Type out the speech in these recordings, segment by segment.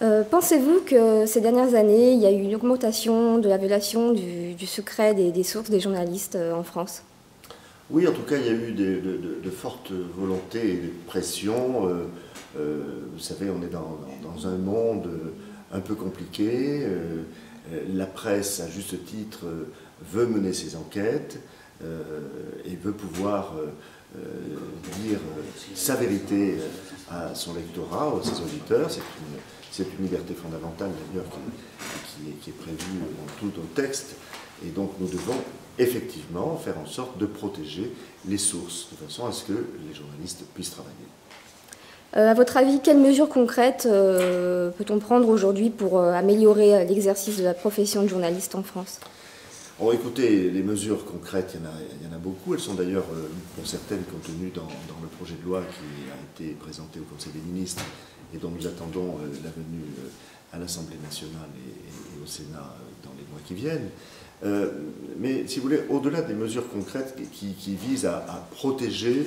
Pensez-vous que ces dernières années, il y a eu une augmentation de la violation du secret des sources des journalistes en France? Oui, en tout cas, il y a eu de fortes volontés et de pressions. Vous savez, on est dans un monde un peu compliqué. La presse, à juste titre, veut mener ses enquêtes et veut pouvoir dire sa vérité à son lectorat, à ses auditeurs. C'est une liberté fondamentale d'ailleurs qui est prévue dans tous nos textes. Et donc nous devons effectivement faire en sorte de protéger les sources, de façon à ce que les journalistes puissent travailler. À votre avis, quelles mesures concrètes peut-on prendre aujourd'hui pour améliorer l'exercice de la profession de journaliste en France? Bon, écoutez, les mesures concrètes, il y en a beaucoup. Elles sont d'ailleurs, pour certaines, contenues dans le projet de loi qui a été présenté au Conseil des ministres et dont nous attendons la venue à l'Assemblée nationale et au Sénat dans les mois qui viennent. Mais si vous voulez, au-delà des mesures concrètes qui visent à protéger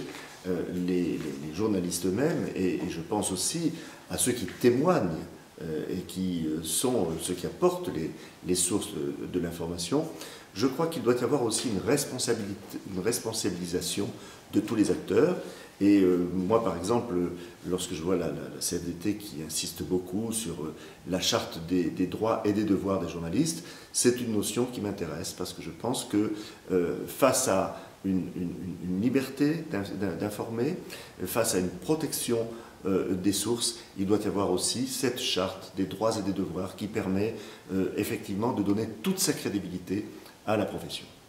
les journalistes eux-mêmes, et je pense aussi à ceux qui témoignent et qui sont ceux qui apportent les sources de l'information, je crois qu'il doit y avoir aussi une responsabilisation de tous les acteurs. Et moi, par exemple, lorsque je vois la CFDT qui insiste beaucoup sur la charte des droits et des devoirs des journalistes, c'est une notion qui m'intéresse parce que je pense que face à une liberté d'informer, face à une protection des sources, il doit y avoir aussi cette charte des droits et des devoirs qui permet effectivement de donner toute sa crédibilité à la profession.